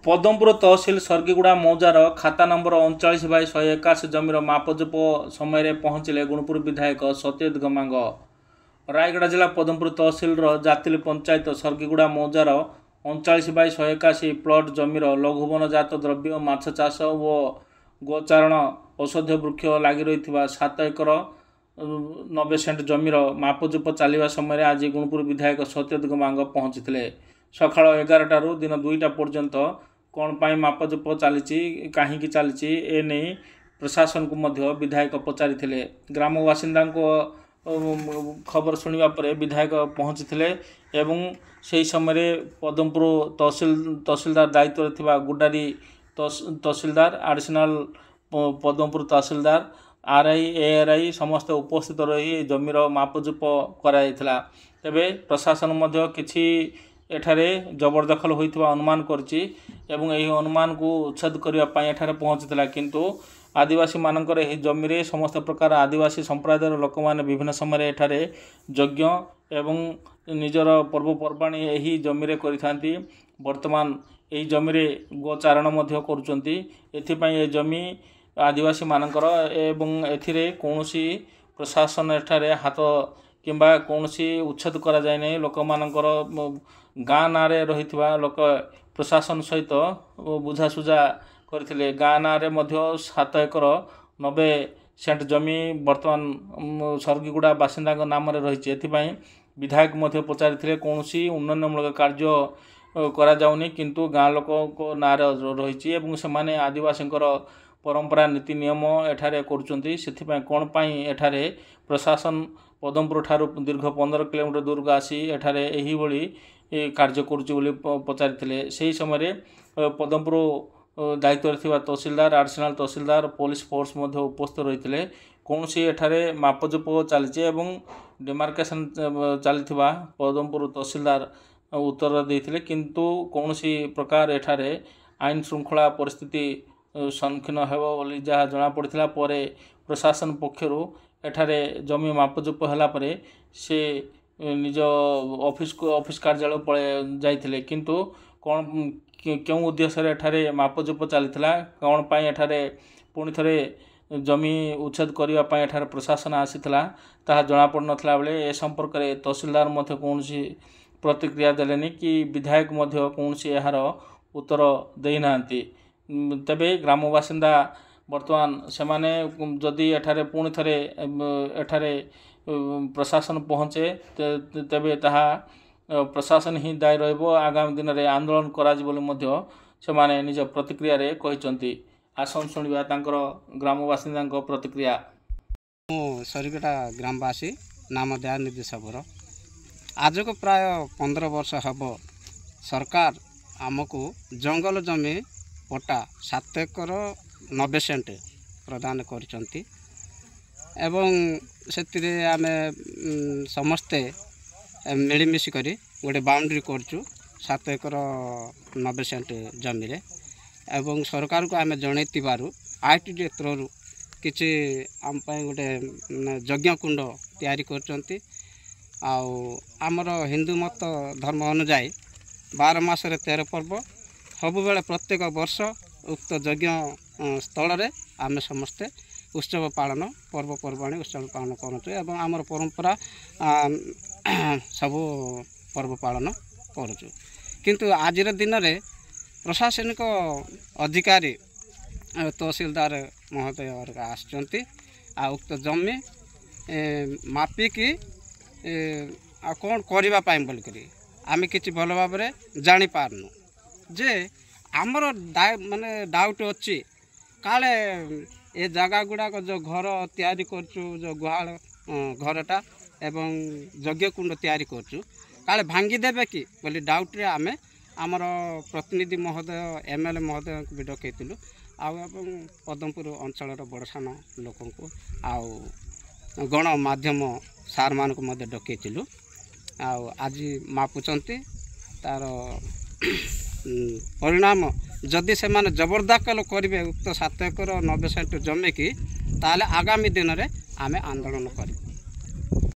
पदमपुर तहसिल सर्गीगुड़ा मौजार खाता नंबर 39/181 जमीर मापजूप समय पहुँचले गुणपुर विधायक सत्यजित गमांग। रायगढ़ जिला पदमपुर तहसिल जातिल पंचायत सर्गीगुड़ा मौजार 39/181 प्लट जमीर लघुवन जात द्रव्य माछ चाष और गोचारण औषधीय वृक्ष लगी रही 7 एकर 90 सेंट जमीर मापजूप चलवा समय आज गुणपुर विधायक सत्यजित गमांग पहुँची। सकाळ 11 दिन 2टा पर्यंत कौन पाई मापजूप चली कहीं चली एने प्रशासन को मध्य विधायक पचारि ग्राम बासिंदा को खबर शुणा पर विधायक पहुँची एवं से समय पदमपुर तहसिलदार दायित्व थिबा गुडारी तहसिलदार एडिशनल पदमपुर तहसिलदार आरआई एआरआई समस्त उपस्थित रही जमीर मापजूप कराइथिला। तेबे प्रशासन मध्य किछि एठारे जबरदखल होइथिबा अनुमान करछि एवं एही अनुमान को उच्छेद करिया पई एठारे पहुँचीथिला, किंतु आदिवासी मानकर एही जमीरे समस्त प्रकार आदिवासी संप्रदायर लोक माने विभिन्न समय एठारे यज्ञ एवं निजर पर्वपर्वाणी एही जमीरे करिथांती। वर्तमान एही जमीरे गोचारण मध्य करूचंती। एथिपई ए जमी आदिवासी मानकर एवं एथिरे कोनोसी प्रशासन एठारे हाथ किंबा कोनोसी उच्छेद करा जाय नै। लोक मानकर गाँ ना रही लोक प्रशासन सहित बुझासुझा करथिले। गाँ ना 7 एकर 90 सेंट जमी वर्तमान सर्गीगुड़ा बासिंदा नाम रही। एथिपई विधायक मध्य पचारि कौनसी उन्नयनमूलक कार्य करा जाउनी, किंतु गाँ लोक को ना रही एवं से आदिवासी परंपरा नीति नियम एठारे करुचंती। सेथिपई कोन पई एठारे प्रशासन पदमपुर ठारू दीर्घ 15 किलोमीटर दूर आसी एठारे एही भली कार्य करुची बोली पचारि। सेही समय पदमपुर दायित्व थिबा तहसिलदार एडिशनल तहसिलदार पुलिस फोर्स मध्य उपस्थित रही। कौन सी एठारे मापजूप चली एवं डिमार्केशन चली पदमपुर तहसिलदार उत्तर देते, किंतु कौन सी प्रकार एठारे आईन श्रृंखला परिस्थिति सम्मुखीन होली जहाँ जना पड़ा पर प्रशासन पक्षर एठारे जमी मापजूप होला परे से निज ऑफिस कार्यालय पळे जाइथिले, किंतु कौन क्यों उद्देश्य एठारे मापजूप चलीथिला कौन पाई एठारे पुणी थरे जमी उच्छेद करने एठारे प्रशासन आसीथिला ताहा जना पड़ नथिला बेले ए संपर्क में तहसिलदार मध्य कौनसी प्रतिक्रिया देलेनी कि विधायक मध्य कौनसी यार उत्तर देइनांती। तेबे ग्राम बासिंदा वर्तमान से माने जदि एठारे पुणी थरे एठारे प्रशासन पहुँचे तेबे ताहा प्रशासन ही दायी रहिबो। आगामी दिन में आंदोलन करा बोली मध्य से माने निज प्रतिक्रिया रे कहिसंती। आसन शुणिबा तांकर ग्राम बासिंदा प्रतिक्रिया। सर्गीगुड़ा ग्रामवासी नाम दयानिधि सबुर आज को प्राय 15 वर्ष हम सरकार आमको जंगल जमी पट्टा 7 एकर 90 सेंट प्रदान करचंती एवं से आम समस्ते मिलमिश करी गोटे बाउंड्री करचु 7 एकर 90 सेंट जमी रे एवं सरकार को आम जनइबारू आईटीडी थ्रू किसी आम गोटे यज्ञ कुंड तैयारी करचंती। आमर हिंदू मत धर्म अनुजाई 12 मास 13 पर्व सब बेले प्रत्येक वर्ष उक्त यज्ञ स्थल रे आम समस्ते उत्सव पालन पर्वपर्वाणी उत्सव पालन करूँ एवं आमर परंपरा सब पर्व पालन करूँ, किंतु आज दिन में प्रशासनिक अधिकारी तहसिलदार महोदय आसचंती उक्त जमी मापिकी कौन करने बोलिकी आम कि भल भाव जानी पारनु जे आमर माने डाउट अच्छी काले ए जगह गुड़ाक जो घर तैयारी करचु जो गुहाल घरटा एवं यज्ञ कुंड तैयारी करचु काले भांगी देबे कि बोली डाउट रे आमे आमर प्रतिनिधि महोदय एमएलए महोदय को भी डकैलु आउ पदमपुर अंचल बड़ सान लोक गणमाध्यम सार मान को डकैलु आज मापुचंती तार परिणाम जदि से माने जबरदखल करेंगे उक्त 7 एकर 90 सेंट जमी की ताले आगामी दिन में आम आंदोलन कर